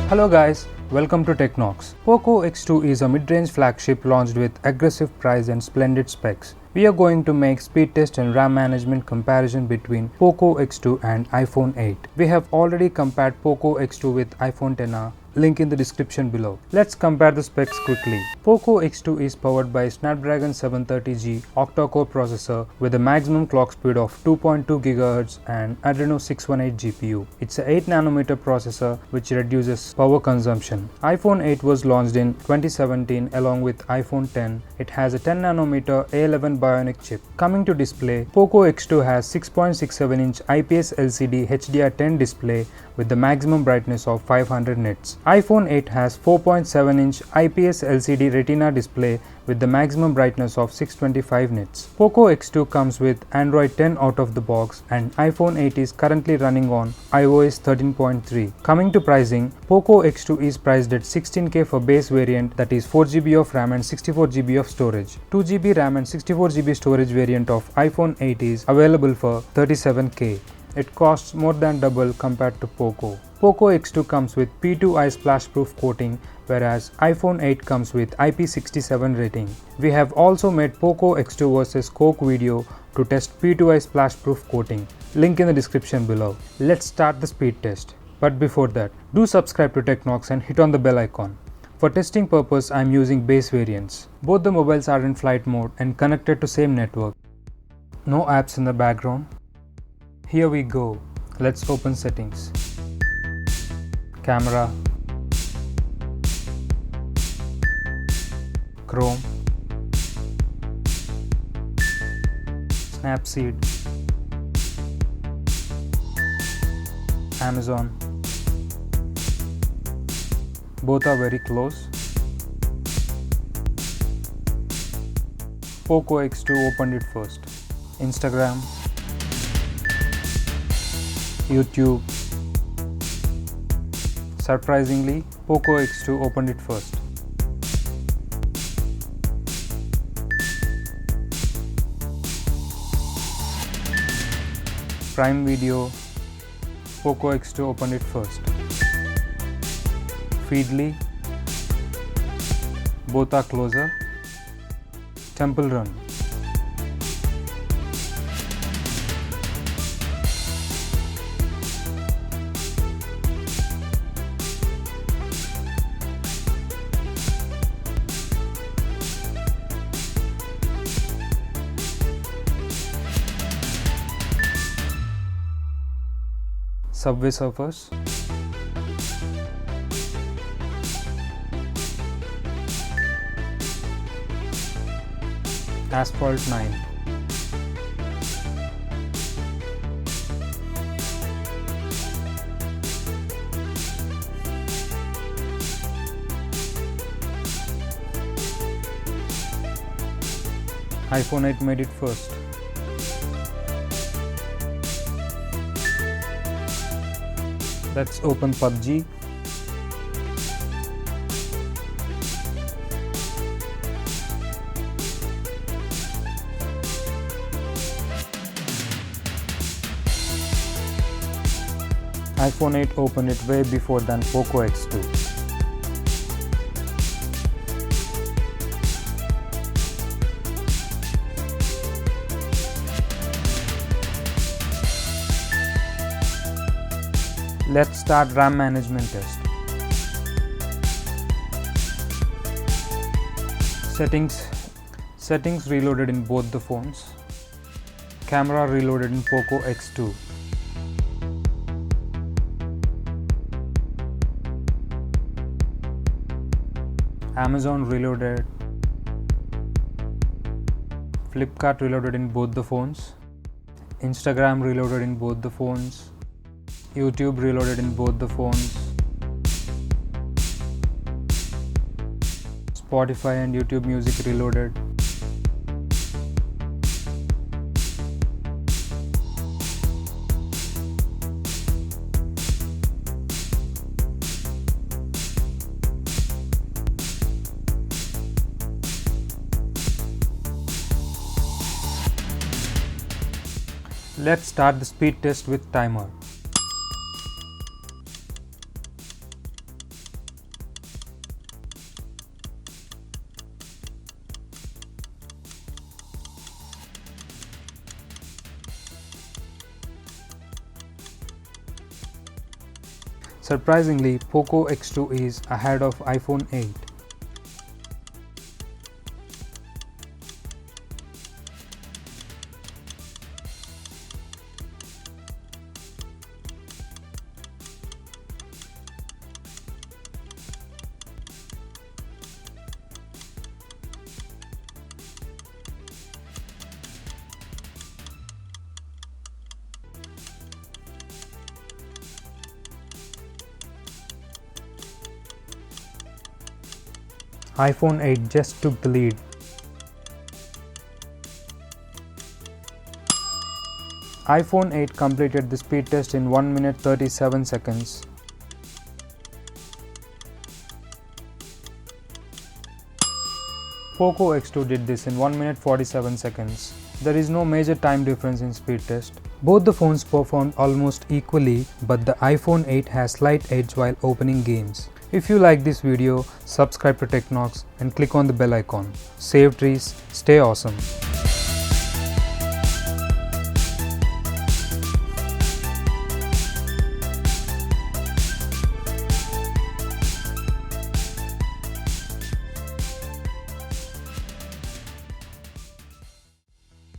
Hello guys, welcome to Teknoqs. POCO X2 is a mid-range flagship launched with aggressive price and splendid specs. We are going to make speed test and RAM management comparison between POCO X2 and iPhone 8. We have already compared POCO X2 with iPhone XR. Link in the description below. Let's compare the specs quickly. POCO X2 is powered by Snapdragon 730G octa-core processor with a maximum clock speed of 2.2 GHz and Adreno 618 GPU. It's a 8nm processor which reduces power consumption. iPhone 8 was launched in 2017 along with iPhone 10. It has a 10nm A11 Bionic chip. Coming to display, POCO X2 has 6.67-inch IPS LCD HDR10 display with the maximum brightness of 500 nits. iPhone 8 has 4.7-inch IPS LCD Retina display with the maximum brightness of 625 nits. POCO X2 comes with Android 10 out of the box and iPhone 8 is currently running on iOS 13.3. Coming to pricing, POCO X2 is priced at 16K for base variant, that is 4GB of RAM and 64GB of storage. 2GB RAM and 64GB storage variant of iPhone 8 is available for 37K. It costs more than double compared to POCO. POCO X2 comes with P2i splash-proof coating, whereas iPhone 8 comes with IP67 rating. We have also made POCO X2 vs Coke video to test P2i splash-proof coating. Link in the description below. Let's start the speed test. But before that, do subscribe to Teknoqs and hit on the bell icon. For testing purpose, I am using base variants. Both the mobiles are in flight mode and connected to same network. No apps in the background. Here we go. Let's open settings. Camera, Chrome, Snapseed, Amazon. Both are very close. POCO X2 opened it first. Instagram, YouTube. Surprisingly, POCO X2 opened it first. Prime Video, POCO X2 opened it first. Feedly, both are closer. Temple Run. Subway Surfers, Asphalt 9, iPhone 8 made it first. Let's open PUBG. iPhone 8 opened it way before than POCO X2. Let's start RAM management test. Settings reloaded in both the phones. Camera reloaded in POCO X2. Amazon reloaded. Flipkart reloaded in both the phones. Instagram reloaded in both the phones. YouTube reloaded in both the phones. Spotify and YouTube Music reloaded. Let's start the speed test with timer. Surprisingly, POCO X2 is ahead of iPhone 8. iPhone 8 just took the lead. iPhone 8 completed the speed test in 1 minute 37 seconds. POCO X2 did this in 1 minute 47 seconds. There is no major time difference in speed test. Both the phones performed almost equally, but the iPhone 8 has slight edge while opening games. If you like this video, subscribe to Teknoqs and click on the bell icon. Save trees, stay awesome.